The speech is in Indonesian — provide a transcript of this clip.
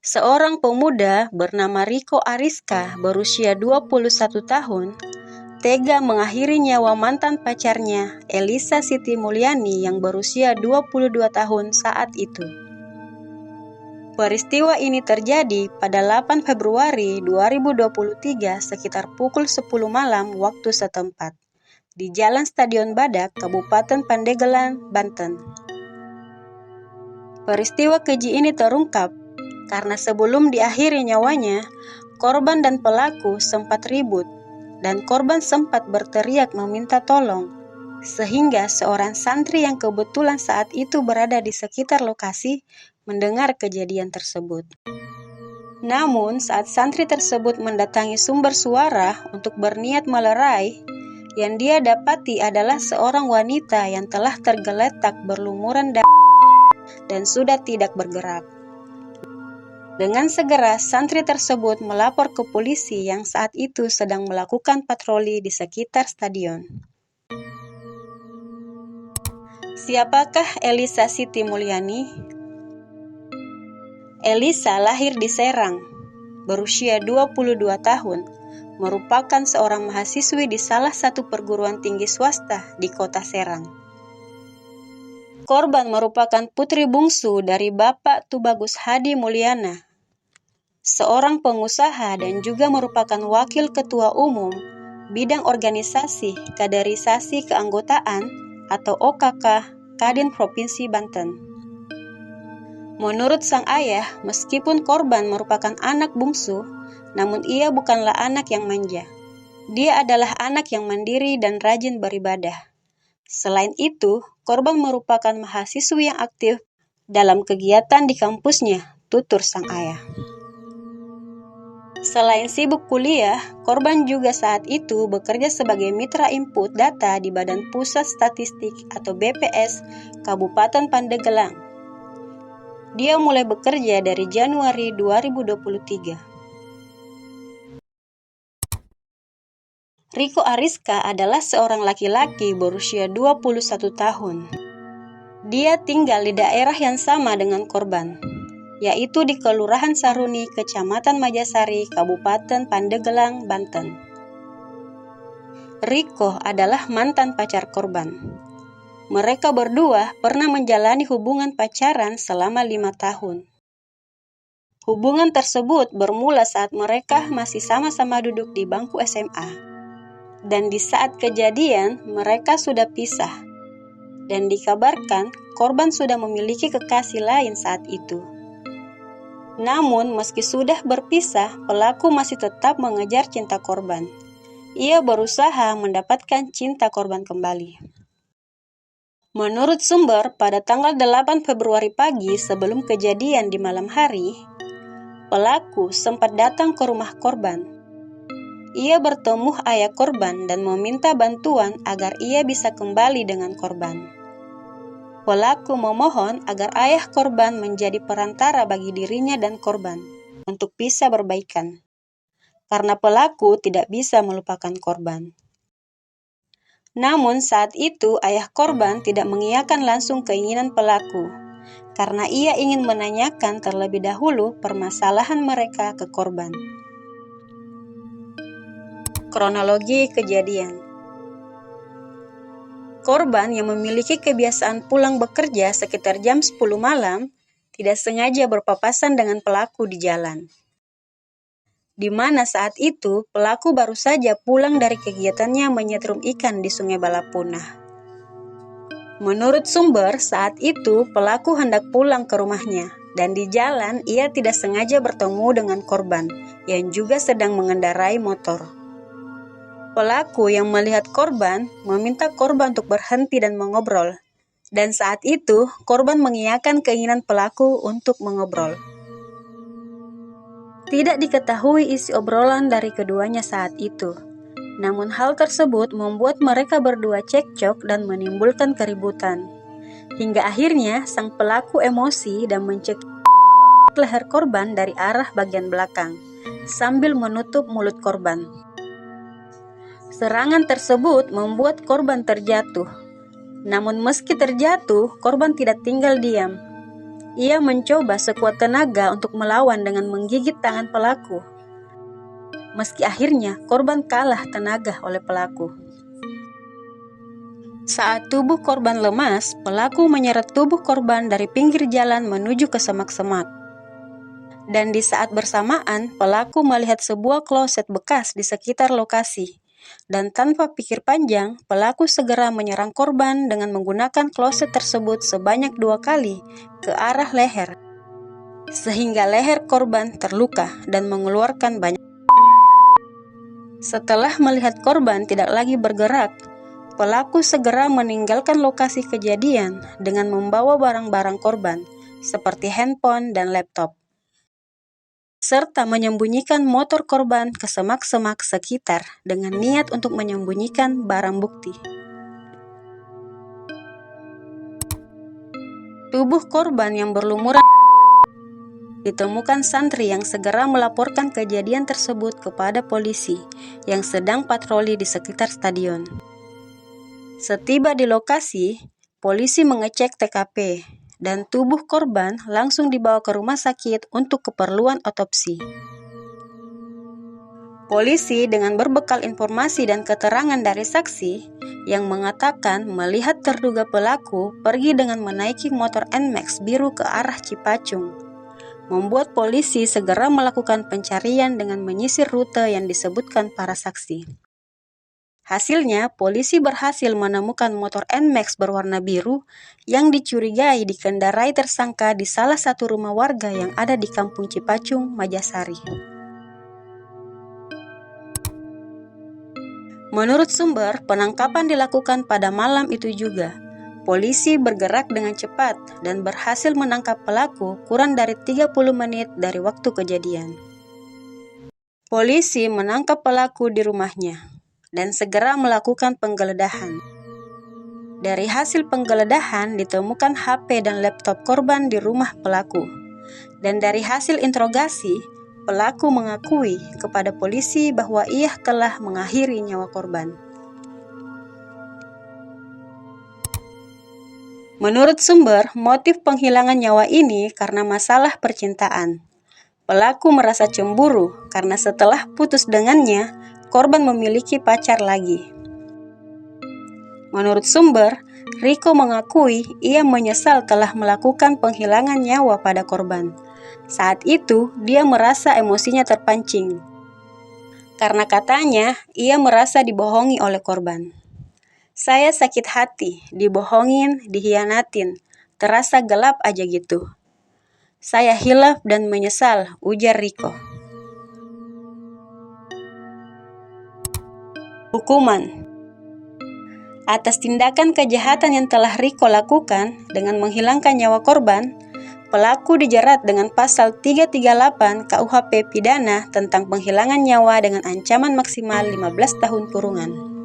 Seorang pemuda bernama Riko Ariska berusia 21 tahun tega mengakhiri nyawa mantan pacarnya Elisa Siti Mulyani yang berusia 22 tahun saat itu. Peristiwa ini terjadi pada 8 Februari 2023 sekitar pukul 10 malam waktu setempat di Jalan Stadion Badak, Kabupaten Pandeglang, Banten. Peristiwa keji ini terungkap karena sebelum diakhiri nyawanya, korban dan pelaku sempat ribut dan korban sempat berteriak meminta tolong, sehingga seorang santri yang kebetulan saat itu berada di sekitar lokasi mendengar kejadian tersebut. Namun, saat santri tersebut mendatangi sumber suara untuk berniat melerai, yang dia dapati adalah seorang wanita yang telah tergeletak berlumuran dan sudah tidak bergerak. Dengan segera, santri tersebut melapor ke polisi yang saat itu sedang melakukan patroli di sekitar stadion. Siapakah Elisa Siti Mulyani? Elisa lahir di Serang, berusia 22 tahun, merupakan seorang mahasiswi di salah satu perguruan tinggi swasta di kota Serang. Korban merupakan putri bungsu dari Bapak Tubagus Hadi Mulyana, seorang pengusaha dan juga merupakan wakil ketua umum bidang organisasi kaderisasi keanggotaan atau OKK Kadin Provinsi Banten. Menurut sang ayah, meskipun korban merupakan anak bungsu, namun ia bukanlah anak yang manja. Dia adalah anak yang mandiri dan rajin beribadah. Selain itu, korban merupakan mahasiswi yang aktif dalam kegiatan di kampusnya, tutur sang ayah. Selain sibuk kuliah, korban juga saat itu bekerja sebagai mitra input data di Badan Pusat Statistik atau BPS Kabupaten Pandeglang. Dia mulai bekerja dari Januari 2023. Riko Ariska adalah seorang laki-laki berusia 21 tahun. Dia tinggal di daerah yang sama dengan korban, yaitu di Kelurahan Saruni, Kecamatan Majasari, Kabupaten Pandeglang, Banten. Riko adalah mantan pacar korban. Mereka berdua pernah menjalani hubungan pacaran selama 5 tahun. Hubungan tersebut bermula saat mereka masih sama-sama duduk di bangku SMA. Dan di saat kejadian, mereka sudah pisah. Dan dikabarkan korban sudah memiliki kekasih lain saat itu. Namun, meski sudah berpisah, pelaku masih tetap mengejar cinta korban. Ia berusaha mendapatkan cinta korban kembali. Menurut sumber, pada tanggal 8 Februari pagi sebelum kejadian di malam hari, pelaku sempat datang ke rumah korban. Ia bertemu ayah korban dan meminta bantuan agar ia bisa kembali dengan korban. Pelaku memohon agar ayah korban menjadi perantara bagi dirinya dan korban untuk bisa berbaikan, karena pelaku tidak bisa melupakan korban. Namun saat itu ayah korban tidak mengiyakan langsung keinginan pelaku, karena ia ingin menanyakan terlebih dahulu permasalahan mereka ke korban. Kronologi kejadian. Korban yang memiliki kebiasaan pulang bekerja sekitar jam 10 malam tidak sengaja berpapasan dengan pelaku di jalan, di mana saat itu pelaku baru saja pulang dari kegiatannya menyetrum ikan di Sungai Balapunah. Menurut sumber, saat itu pelaku hendak pulang ke rumahnya, dan di jalan ia tidak sengaja bertemu dengan korban yang juga sedang mengendarai motor. Pelaku yang melihat korban meminta korban untuk berhenti dan mengobrol, dan saat itu korban mengiyakan keinginan pelaku untuk mengobrol. Tidak diketahui isi obrolan dari keduanya saat itu. Namun hal tersebut membuat mereka berdua cekcok dan menimbulkan keributan. Hingga akhirnya sang pelaku emosi dan mencekik leher korban dari arah bagian belakang, sambil menutup mulut korban. Serangan tersebut membuat korban terjatuh. Namun meski terjatuh, korban tidak tinggal diam. Ia mencoba sekuat tenaga untuk melawan dengan menggigit tangan pelaku. Meski akhirnya korban kalah tenaga oleh pelaku. Saat tubuh korban lemas, pelaku menyeret tubuh korban dari pinggir jalan menuju ke semak-semak. Dan di saat bersamaan, pelaku melihat sebuah kloset bekas di sekitar lokasi. Dan tanpa pikir panjang, pelaku segera menyerang korban dengan menggunakan kloset tersebut sebanyak 2 kali ke arah leher. Sehingga leher korban terluka dan mengeluarkan banyak. Setelah melihat korban tidak lagi bergerak, pelaku segera meninggalkan lokasi kejadian dengan membawa barang-barang korban, seperti handphone dan laptop, serta menyembunyikan motor korban ke semak-semak sekitar dengan niat untuk menyembunyikan barang bukti. Tubuh korban yang berlumuran ditemukan santri yang segera melaporkan kejadian tersebut kepada polisi yang sedang patroli di sekitar stadion. Setiba di lokasi, polisi mengecek TKP dan tubuh korban langsung dibawa ke rumah sakit untuk keperluan otopsi. Polisi dengan berbekal informasi dan keterangan dari saksi yang mengatakan melihat terduga pelaku pergi dengan menaiki motor NMAX biru ke arah Cipacung, membuat polisi segera melakukan pencarian dengan menyisir rute yang disebutkan para saksi. Hasilnya, polisi berhasil menemukan motor NMAX berwarna biru yang dicurigai dikendarai tersangka di salah satu rumah warga yang ada di Kampung Cipacung, Majasari. Menurut sumber, penangkapan dilakukan pada malam itu juga. Polisi bergerak dengan cepat dan berhasil menangkap pelaku kurang dari 30 menit dari waktu kejadian. Polisi menangkap pelaku di rumahnya dan segera melakukan penggeledahan. Dari hasil penggeledahan ditemukan HP dan laptop korban di rumah pelaku. Dan dari hasil interogasi, pelaku mengakui kepada polisi bahwa ia telah mengakhiri nyawa korban. Menurut sumber, motif penghilangan nyawa ini karena masalah percintaan. Pelaku merasa cemburu karena setelah putus dengannya, korban memiliki pacar lagi. Menurut sumber, Riko mengakui ia menyesal telah melakukan penghilangan nyawa pada korban. Saat itu, dia merasa emosinya terpancing. Karena katanya, ia merasa dibohongi oleh korban. Saya sakit hati, dibohongin, dihianatin, terasa gelap aja gitu. Saya hilaf dan menyesal, ujar Riko. Hukuman. Atas tindakan kejahatan yang telah Riko lakukan dengan menghilangkan nyawa korban, pelaku dijerat dengan pasal 338 KUHP pidana tentang penghilangan nyawa dengan ancaman maksimal 15 tahun kurungan.